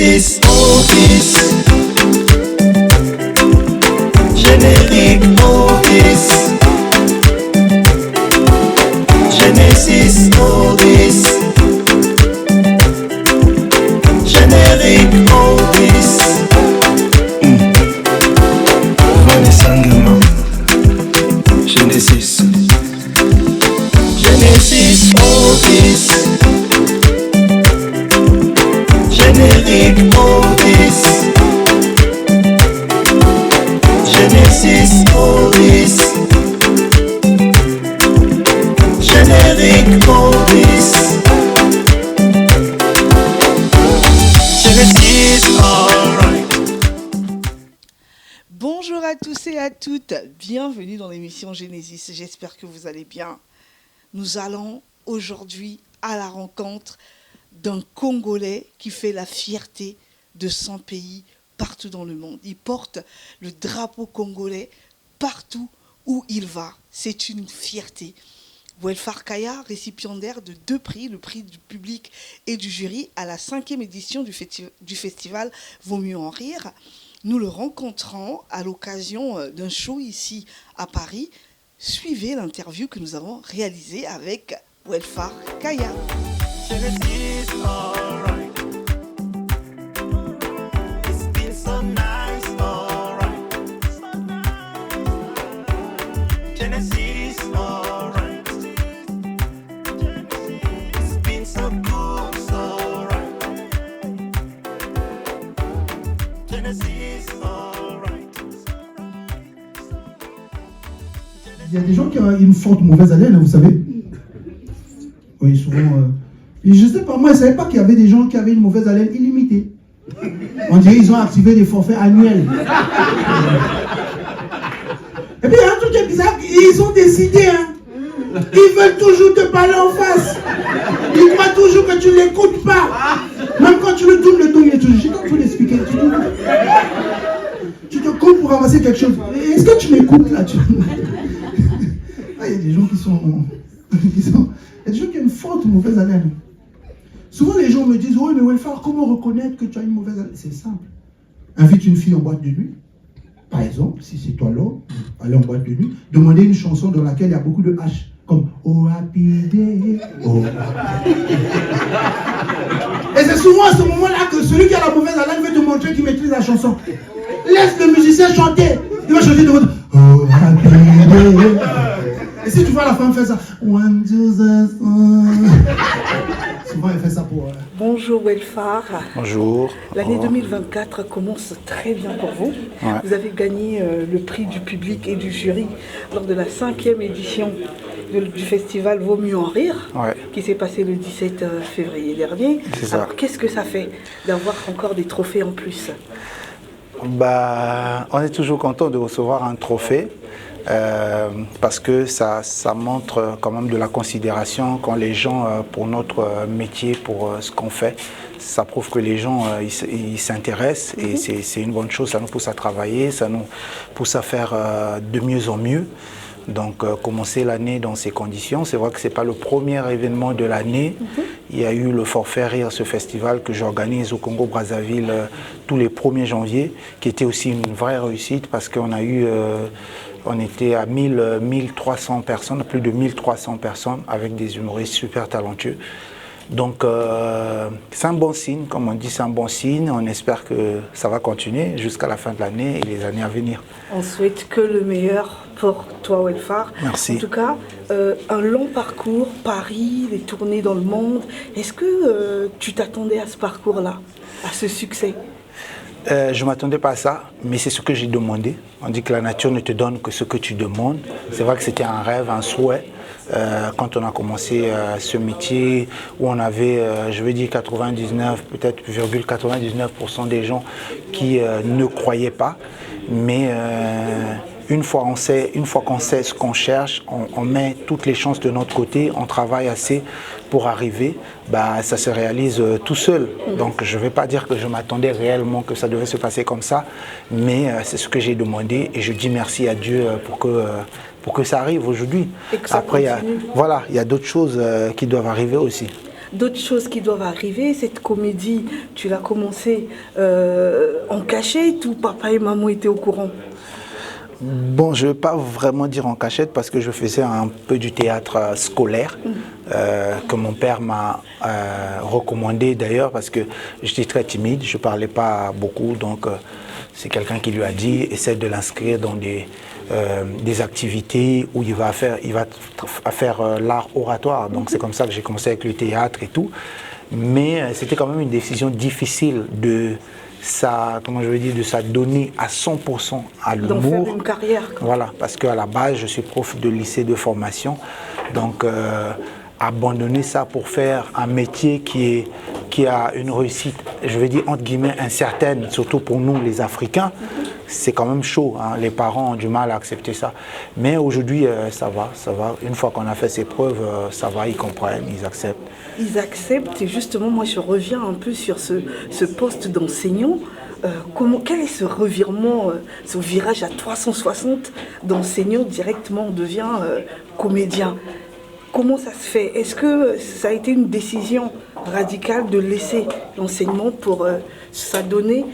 Genesis Otis, générique Otis, Genesis Otis, générique Otis. Vanessa Ngema, Genesis, Genesis Otis, générique Otis, Genesis Otis, générique Otis, Genesis, alright. Bonjour à tous et à toutes, bienvenue dans l'émission Genesis, j'espère que vous allez bien. Nous allons aujourd'hui à la rencontre d'un Congolais qui fait la fierté de son pays partout dans le monde. Il porte le drapeau congolais partout où il va. C'est une fierté. Welfare Kaya, récipiendaire de 2 prix, le prix du public et du jury à la 5e édition du festival Vaut mieux en rire. Nous le rencontrons à l'occasion d'un show ici à Paris. Suivez l'interview que nous avons réalisée avec Welfare Kaya. Genesis, alright. It's been so nice, alright. Genesis, alright. It's been so good, so right. Genesis, alright. Il y a des gens qui ont une forte mauvaise haleine, vous savez. Oui, souvent. Et je sais pas, moi je ne savais pas qu'il y avait des gens qui avaient une mauvaise haleine illimitée. On dirait qu'ils ont activé des forfaits annuels. Et puis il y a un truc qui est bizarre, ils ont décidé, hein. Ils veulent toujours te parler en face. Ils croient toujours que tu ne l'écoutes pas. Même quand tu le tournes, il est toujours. J'ai pas tout l'expliquer. Tu te comptes pour ramasser quelque chose. Est-ce que tu m'écoutes là? Ah, il y a des gens qui sont. Il y a des gens qui ont une forte mauvaise haleine. Souvent les gens me disent, oui mais Welfare, comment reconnaître que tu as une mauvaise haleine? C'est simple. Invite une fille en boîte de nuit. Par exemple, si c'est toi l'homme, allez en boîte de nuit, demandez une chanson dans laquelle il y a beaucoup de H. Comme Oh Happy Day, oh. Et c'est souvent à ce moment-là que celui qui a la mauvaise haleine veut te montrer qu'il maîtrise la chanson. Laisse le musicien chanter. Il va chanter de votre Oh Happy Day. Et si tu vois la femme faire ça, One Jesus, souvent elle fait ça pour. Bonjour Welfare. Bonjour. L'année 2024 commence très bien pour vous. Ouais. Vous avez gagné le prix du public et du jury lors de la 5e édition du festival Vaut mieux en rire, Ouais. qui s'est passé le 17 février dernier. C'est ça. Alors qu'est-ce que ça fait d'avoir encore des trophées en plus? On est toujours content de recevoir un trophée parce que ça montre quand même de la considération quand les gens, pour notre métier, pour ce qu'on fait, ça prouve que les gens ils s'intéressent et c'est une bonne chose, ça nous pousse à travailler, ça nous pousse à faire de mieux en mieux. Donc commencer l'année dans ces conditions, c'est vrai que ce n'est pas le premier événement de l'année. Il y a eu le Forfait Rire, ce festival que j'organise au Congo-Brazzaville tous les 1er janvier, qui était aussi une vraie réussite parce qu'on a eu, on était à 1300 personnes, plus de 1300 personnes avec des humoristes super talentueux. Donc c'est un bon signe, comme on dit, c'est un bon signe. On espère que ça va continuer jusqu'à la fin de l'année et les années à venir. On souhaite que le meilleur pour toi Welfare. Merci. En tout cas, un long parcours, Paris, les tournées dans le monde. Est-ce que tu t'attendais à ce parcours-là, à ce succès? Je ne m'attendais pas à ça, mais c'est ce que j'ai demandé. On dit que la nature ne te donne que ce que tu demandes. C'est vrai que c'était un rêve, un souhait. Quand on a commencé ce métier, où on avait, je veux dire, 99% des gens qui ne croyaient pas. Mais une fois qu'on sait ce qu'on cherche, on met toutes les chances de notre côté, on travaille assez pour arriver, ça se réalise tout seul. Donc je ne vais pas dire que je m'attendais réellement que ça devait se passer comme ça, mais c'est ce que j'ai demandé et je dis merci à Dieu pour que ça arrive aujourd'hui. Après, il y a d'autres choses qui doivent arriver aussi. d'autres choses qui doivent arriver. Cette comédie, tu l'as commencé en cachette ou papa et maman étaient au courant? Bon, je ne vais pas vraiment dire en cachette parce que je faisais un peu du théâtre scolaire que mon père m'a recommandé d'ailleurs parce que j'étais très timide, je ne parlais pas beaucoup, donc c'est quelqu'un qui lui a dit essaie de l'inscrire dans des activités où il va faire l'art oratoire. Donc c'est comme ça que j'ai commencé avec le théâtre et tout. Mais c'était quand même une décision difficile de donner à 100% à l'humour. D'en faire une carrière. Voilà, parce qu'à la base, je suis prof de lycée de formation. Donc, abandonner ça pour faire un métier qui a une réussite, je veux dire, entre guillemets, incertaine, surtout pour nous, les Africains, c'est quand même chaud. Hein. Les parents ont du mal à accepter ça. Mais aujourd'hui, ça va. Une fois qu'on a fait ses preuves, ça va, ils comprennent, ils acceptent. Ils acceptent et justement moi je reviens un peu sur ce poste d'enseignant. Quel est ce revirement, ce virage à 360 d'enseignant directement on devient comédien? Comment ça se fait? Est-ce que ça a été une décision radicale de laisser l'enseignement pour s'adonner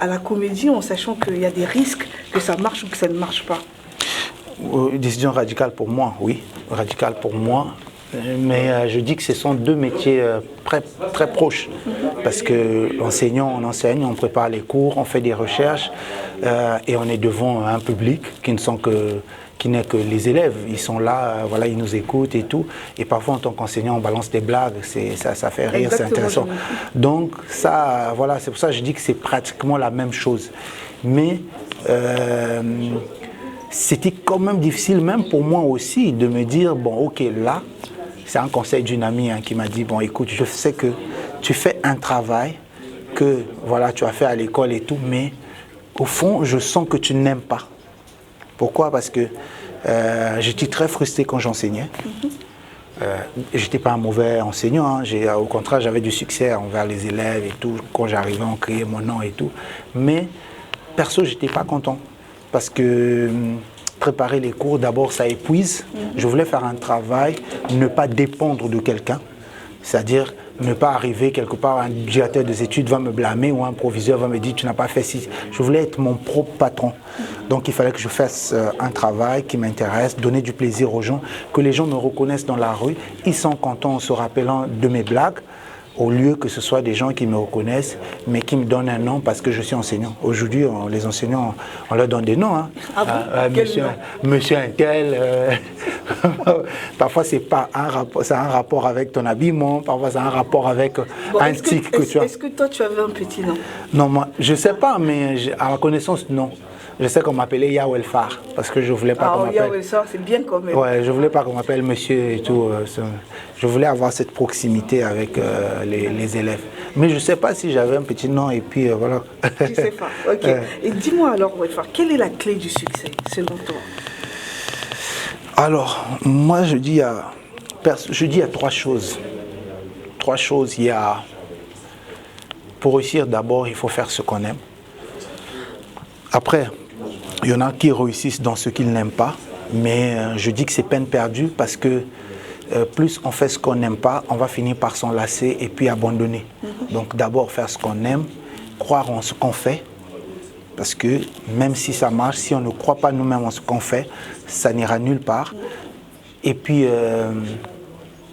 à la comédie en sachant qu'il y a des risques que ça marche ou que ça ne marche pas? Décision radicale pour moi, oui, radicale pour moi. Mais je dis que ce sont deux métiers très proches. Parce que l'enseignant, on enseigne, on prépare les cours, on fait des recherches et on est devant un public qui n'est que les élèves. Ils sont là, voilà, ils nous écoutent et tout. Et parfois, en tant qu'enseignant, on balance des blagues, ça fait rire, c'est intéressant. Donc, ça, voilà, c'est pour ça que je dis que c'est pratiquement la même chose. Mais c'était quand même difficile, même pour moi aussi, de me dire, bon, ok, là, c'est un conseil d'une amie qui m'a dit, bon, écoute, je sais que tu fais un travail que, voilà, tu as fait à l'école et tout, mais au fond, je sens que tu n'aimes pas. Pourquoi? Parce que j'étais très frustré quand j'enseignais. Je n'étais pas un mauvais enseignant, hein. Au contraire, j'avais du succès envers les élèves et tout. Quand j'arrivais, on criait mon nom et tout. Mais perso, je n'étais pas content. Parce que préparer les cours, d'abord, ça épuise. Je voulais faire un travail, ne pas dépendre de quelqu'un. C'est-à-dire ne pas arriver quelque part, un directeur des études va me blâmer ou un proviseur va me dire tu n'as pas fait ci. Je voulais être mon propre patron. Donc il fallait que je fasse un travail qui m'intéresse, donner du plaisir aux gens, que les gens me reconnaissent dans la rue. Ils sont contents en se rappelant de mes blagues, au lieu que ce soit des gens qui me reconnaissent, mais qui me donnent un nom parce que je suis enseignant. Aujourd'hui, les enseignants, on leur donne des noms. Hein. Ah bon? Monsieur un tel. Parfois, c'est un rapport avec ton habillement, parfois, c'est un rapport avec un tic que tu as. Est-ce que toi, tu avais un petit nom? Non, moi, je ne sais pas, mais à ma connaissance, non. Je sais qu'on m'appelait Yawel Far, parce que je ne voulais pas qu'on m'appelle... Yawel Far, c'est bien quand même. Ouais, je ne voulais pas qu'on m'appelle monsieur et tout. Je voulais avoir cette proximité avec les élèves. Mais je ne sais pas si j'avais un petit nom et puis voilà. Tu ne sais pas, ok. Et dis-moi alors, Yawel Far, quelle est la clé du succès, selon toi? Alors, moi je dis à trois choses. Trois choses. Il y a... Pour réussir, d'abord, il faut faire ce qu'on aime. Après, il y en a qui réussissent dans ce qu'ils n'aiment pas, mais je dis que c'est peine perdue parce que plus on fait ce qu'on n'aime pas, on va finir par s'enlacer et puis abandonner. Donc d'abord faire ce qu'on aime, croire en ce qu'on fait, parce que même si ça marche, si on ne croit pas nous-mêmes en ce qu'on fait, ça n'ira nulle part. Et puis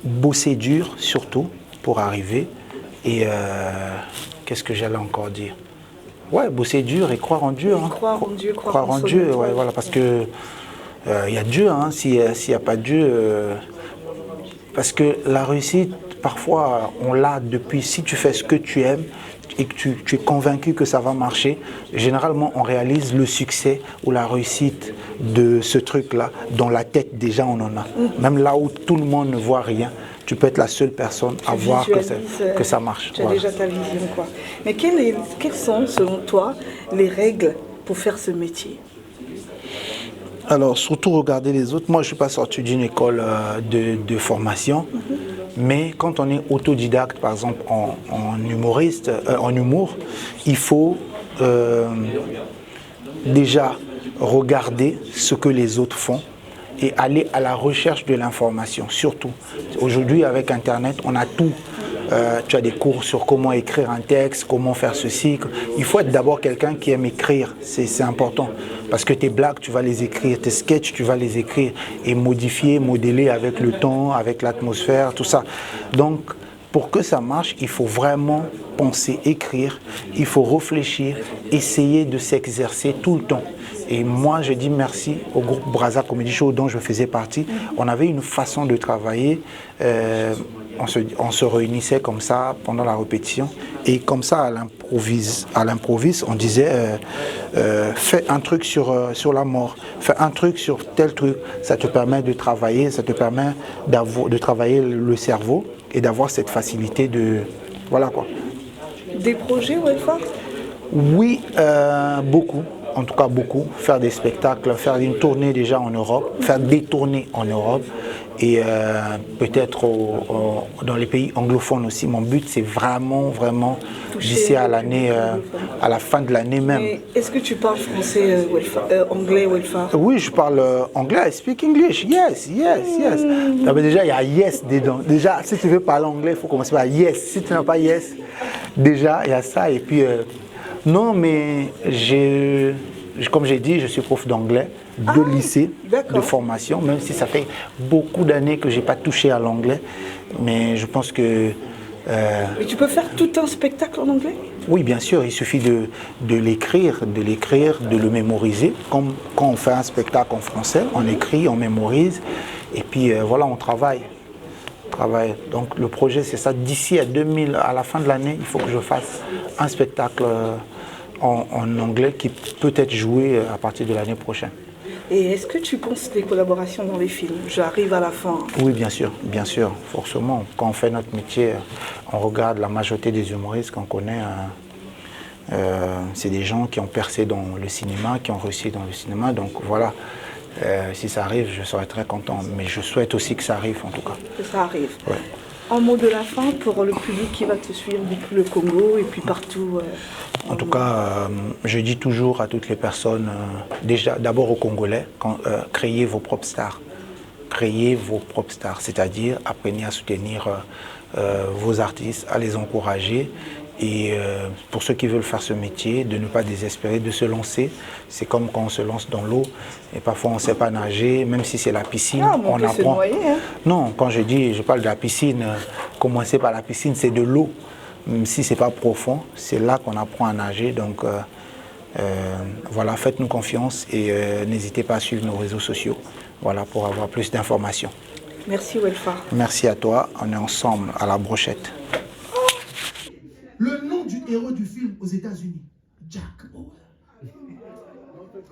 bosser dur surtout pour arriver. Et qu'est-ce que j'allais encore dire? Ouais, bosser dur et croire en Dieu. Hein. Croire en Dieu, croire en Dieu, ouais, voilà, parce que y a Dieu, hein, s'il n'y a pas Dieu. Parce que la réussite, parfois, on l'a depuis. Si tu fais ce que tu aimes et que tu es convaincu que ça va marcher, généralement, on réalise le succès ou la réussite de ce truc-là. Dans la tête, déjà, on en a. Même là où tout le monde ne voit rien. Tu peux être la seule personne à voir que ça marche. Tu as déjà ta vision, quoi. Mais quelles sont, selon toi, les règles pour faire ce métier? Alors, surtout regarder les autres. Moi, je ne suis pas sorti d'une école de formation. Mais quand on est autodidacte, par exemple, en humour, il faut déjà regarder ce que les autres font et aller à la recherche de l'information, surtout. Aujourd'hui, avec Internet, on a tout. Tu as des cours sur comment écrire un texte, comment faire ceci. Il faut être d'abord quelqu'un qui aime écrire, c'est important. Parce que tes blagues, tu vas les écrire, tes sketchs, tu vas les écrire et modifier, modeler avec le temps, avec l'atmosphère, tout ça. Donc, pour que ça marche, il faut vraiment penser, écrire, il faut réfléchir, essayer de s'exercer tout le temps. Et moi, je dis merci au groupe Brazza Comedy Show dont je faisais partie. On avait une façon de travailler. On se réunissait comme ça pendant la répétition. Et comme ça, à l'improviste, on disait fais un truc sur la mort, fais un truc sur tel truc. Ça te permet de travailler, ça te permet de travailler le cerveau et d'avoir cette facilité de... Voilà quoi. Des projets, Welfare? Oui, beaucoup. En tout cas beaucoup, faire des spectacles, faire une tournée déjà en Europe, faire des tournées en Europe et peut-être dans les pays anglophones aussi. Mon but c'est vraiment d'ici à l'année, à la fin de l'année même. Mais est-ce que tu parles français, anglais, Welfare? Oui, je parle anglais, I speak English, yes. Ah, mais déjà il y a yes dedans. Déjà si tu veux parler anglais, il faut commencer par yes. Si tu n'as pas yes, déjà il y a ça et puis... Non, mais comme j'ai dit, je suis prof d'anglais de lycée, de formation, même si ça fait beaucoup d'années que je n'ai pas touché à l'anglais. Mais je pense que... Mais tu peux faire tout un spectacle en anglais? Oui, bien sûr, il suffit de l'écrire, de le mémoriser. Comme quand on fait un spectacle en français, on écrit, on mémorise, et puis voilà, on travaille. Donc le projet c'est ça, d'ici à la fin de l'année, il faut que je fasse un spectacle en anglais qui peut être joué à partir de l'année prochaine. Et est-ce que tu penses des collaborations dans les films? J'arrive à la fin. Oui, bien sûr, forcément. Quand on fait notre métier, on regarde la majorité des humoristes qu'on connaît. C'est des gens qui ont percé dans le cinéma, qui ont réussi dans le cinéma, donc voilà. Si ça arrive, je serai très content. Mais je souhaite aussi que ça arrive, en tout cas. Que ça arrive. Ouais. En mot de la fin, pour le public qui va te suivre depuis le Congo et puis partout. En tout cas, je dis toujours à toutes les personnes, déjà, d'abord aux Congolais, créez vos propres stars. Créez vos propres stars, c'est-à-dire apprenez à soutenir vos artistes, à les encourager. Et pour ceux qui veulent faire ce métier, de ne pas désespérer, de se lancer. C'est comme quand on se lance dans l'eau et parfois on ne sait pas nager, même si c'est la piscine, on apprend. Se noyer, hein. Non, quand je parle de la piscine, commencer par la piscine, c'est de l'eau. Même si ce n'est pas profond, c'est là qu'on apprend à nager. Donc voilà, faites-nous confiance et n'hésitez pas à suivre nos réseaux sociaux, voilà, pour avoir plus d'informations. Merci Welfare. Merci à toi, on est ensemble à la brochette. Le nom du héros du film aux États-Unis, Jack Bauer.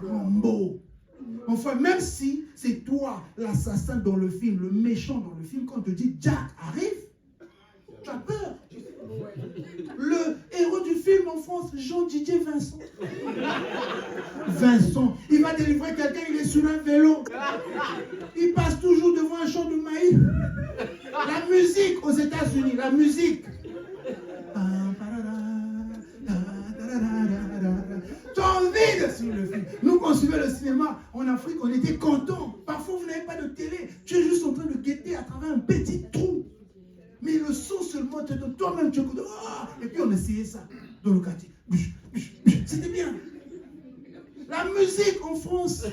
Rambo. Enfin, même si c'est toi l'assassin dans le film, le méchant dans le film, quand on te dit Jack arrive, tu as peur. Le héros du film en France, Jean-Didier Vincent. Vincent, il va délivrer quelqu'un, il est sur un vélo. Il passe toujours devant un champ de maïs. La musique aux États-Unis, la musique. Tu as envie de suivre le film. Nous, quand on suivait le cinéma en Afrique, on était contents. Parfois, vous n'avez pas de télé. Tu es juste en train de guetter à travers un petit trou. Mais le son seulement te donne. Toi-même, tu écoutes. Oh, et puis, on essayait ça dans le quartier. C'était bien. La musique en France.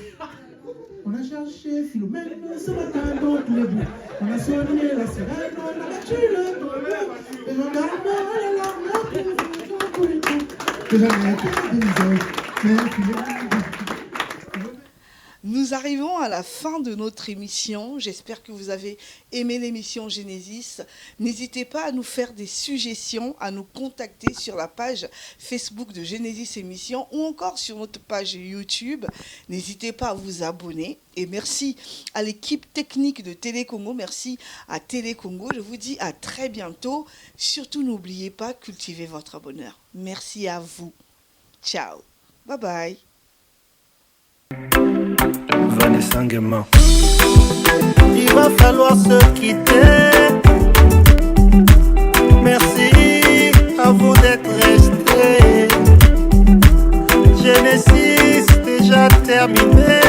On a cherché Philomène ce matin dans tous les bouts. On a sonné la sirène, on a battu le tambour. Et on a la Nous arrivons à la fin de notre émission. J'espère que vous avez aimé l'émission Genesis. N'hésitez pas à nous faire des suggestions, à nous contacter sur la page Facebook de Genesis Émission ou encore sur notre page YouTube. N'hésitez pas à vous abonner. Et merci à l'équipe technique de Télé Congo. Merci à Télé Congo. Je vous dis à très bientôt. Surtout, n'oubliez pas, cultivez votre bonheur. Merci à vous. Ciao. Bye bye. Vanessa Nguema. Il va falloir se quitter. Merci à vous d'être restés. Genesis déjà terminé.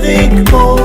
Eric Mo.